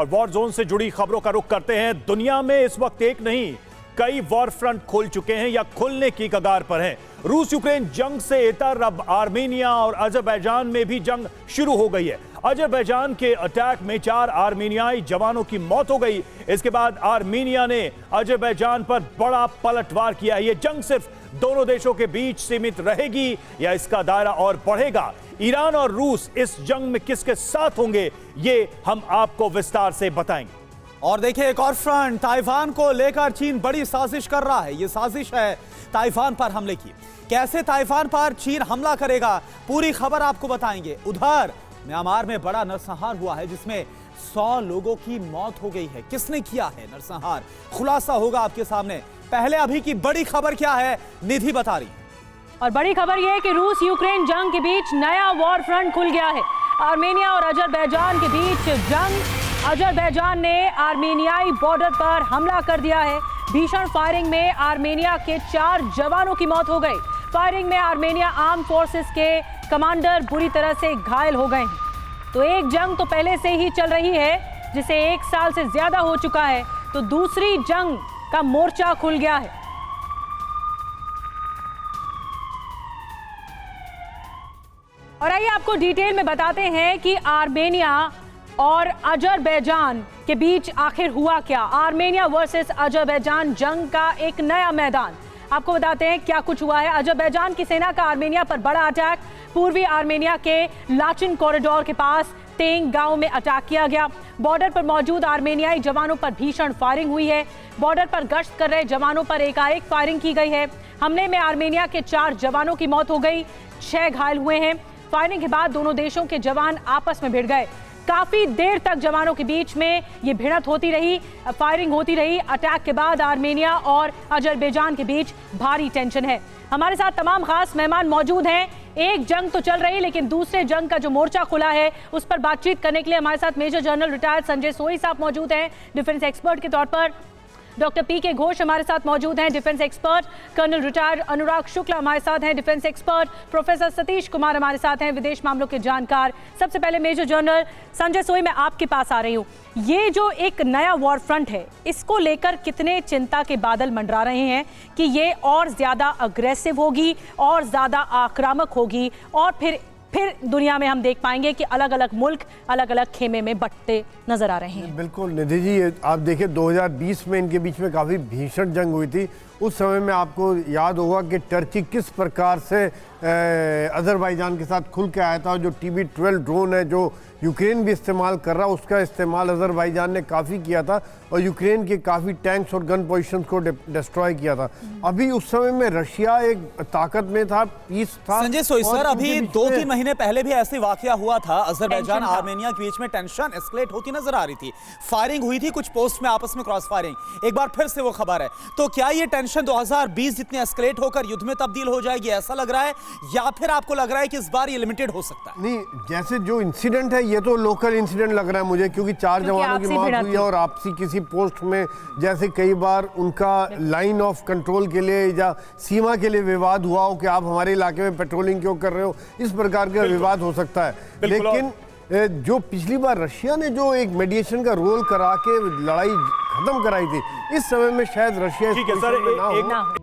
और war zone से जुड़ी खबरों का रुख करते हैं। दुनिया में इस वक्त एक नहीं कई वॉर फ्रंट खुल चुके हैं या खुलने की कगार पर हैं। रूस यूक्रेन जंग से इतर अब आर्मेनिया और अजरबैजान में भी जंग शुरू हो गई है। अजरबैजान के अटैक में 4 आर्मेनियाई जवानों की मौत हो गई। इसके बाद आर्मेनिया ने अजरबैजान पर बड़ा पलटवार किया है। यह जंग सिर्फ दोनों देशों के बीच सीमित रहेगी या इसका दायरा और बढ़ेगा? ईरान और रूस इस जंग में किसके साथ होंगे, ये हम आपको विस्तार से बताएंगे। और देखिए एक और फ्रंट, ताइवान को लेकर चीन बड़ी साजिश कर रहा है। ये साजिश है ताइवान पर हमले की। कैसे ताइवान पर चीन हमला करेगा, पूरी खबर आपको बताएंगे। उधर म्यांमार में बड़ा नरसंहार हुआ है जिसमें 100 लोगों की मौत हो गई है। किसने किया है नरसंहार, खुलासा होगा आपके सामने। पहले अभी की बड़ी खबर क्या है, निधि बता रही। और बड़ी खबर यह है कि रूस यूक्रेन जंग के बीच नया वॉर फ्रंट खुल गया है। आर्मेनिया और अजरबैजान के बीच जंग। अजरबैजान ने आर्मेनियाई बॉर्डर पर हमला कर दिया है। भीषण फायरिंग में आर्मेनिया के 4 जवानों की मौत हो गई। फायरिंग में आर्मेनिया आर्म फोर्सेस के कमांडर बुरी तरह से घायल हो गए हैं। तो एक जंग तो पहले से ही चल रही है जिसे 1 साल से ज्यादा हो चुका है, तो दूसरी जंग का मोर्चा खुल गया है। और आइए आपको डिटेल में बताते हैं कि आर्मेनिया और अजरबैजान के बीच आखिर हुआ क्या। आर्मेनिया वर्सेस अजरबैजान जंग का एक नया मैदान। आपको बताते हैं क्या कुछ हुआ है। अजरबैजान की सेना का आर्मेनिया पर बड़ा अटैक। पूर्वी आर्मेनिया के लाचिन कॉरिडोर के पास तेंग गांव में अटैक किया गया। बॉर्डर पर मौजूद आर्मेनियाई जवानों पर भीषण फायरिंग हुई है। बॉर्डर पर गश्त कर रहे जवानों पर एकाएक फायरिंग की गई है। हमले में आर्मेनिया के 4 जवानों की मौत हो गई, 6 घायल हुए हैं। फायरिंग के बाद दोनों देशों के जवान आपस में भिड़ गए। काफी देर तक जवानों के बीच में ये भिड़ंत होती रही, फायरिंग होती रही। अटैक के बाद आर्मेनिया और अजरबैजान के बीच भारी टेंशन है। हमारे साथ तमाम खास मेहमान मौजूद हैं। एक जंग तो चल रही, लेकिन दूसरे जंग का जो मोर्चा खुला है उस पर बातचीत करने के लिए हमारे साथ मेजर जनरल रिटायर्ड संजय सोई साहब मौजूद हैं, डिफेंस एक्सपर्ट के तौर पर। डॉक्टर पीके घोष हमारे साथ मौजूद हैं, डिफेंस एक्सपर्ट। कर्नल रिटायर्ड अनुराग शुक्ला हमारे साथ हैं, defence expert. Professor Satish Kumar हमारे साथ हैं, विदेश मामलों के जानकार। सबसे पहले मेजर जनरल संजय सोई, मैं आपके पास आ रही हूँ। ये जो एक नया वॉर फ्रंट है, इसको लेकर कितने चिंता के बादल मंडरा रहे हैं कि ये और ज्यादा अग्रेसिव होगी और ज्यादा आक्रामक होगी, और फिर दुनिया में हम देख पाएंगे कि अलग अलग मुल्क अलग अलग खेमे में बंटते नजर आ रहे हैं। बिल्कुल निधि जी, आप देखिए 2020 में इनके बीच में काफ़ी भीषण जंग हुई थी। उस समय में आपको याद होगा कि टर्की किस प्रकार से अजरबैजान के साथ खुल के आया था। जो TB12 ड्रोन है जो यूक्रेन भी इस्तेमाल कर रहा, उसका इस्तेमाल अजरबैजान ने काफ़ी किया था और यूक्रेन के काफ़ी टैंक्स और गन पोजीशंस को डिस्ट्रॉय किया था। अभी उस समय में रशिया एक ताकत में था, पीस था। संजय सोई सर, अभी 2-3 महीने पहले भी ऐसे वाकया हुआ था। अजरबैजान आर्मेनिया के बीच में टेंशन एस्केलेट होती नजर आ रही थी। फायरिंग हुई थी, कुछ पोस्ट में आपस में क्रॉस फायरिंग। एक बार फिर से वो खबर है, तो क्या ये टेंशन 2020 जितनी एस्केलेट होकर युद्ध में तब्दील हो जाएगी, ऐसा लग रहा है, या फिर आपको लग रहा है कि इस बार ये लिमिटेड हो सकता है? नहीं, जैसे जो इंसिडेंट है ये तो लोकल इंसिडेंट लग रहा है मुझे, क्योंकि 4 जवानों की मौत हुई है और आपसी किसी पोस्ट में जैसे कई बार उनका लाइन ऑफ कंट्रोल के लिए या सीमा के लिए विवाद हुआ हो कि आप हमारे इलाके में पेट्रोलिंग क्यों कर रहे हो, इस प्रकार का विवाद हो सकता है। लेकिन जो पिछली बार रशिया ने जो एक मेडिएशन का रोल करा के लड़ाई खत्म कराई थी, इस समय में शायद रशिया ठीक है सर,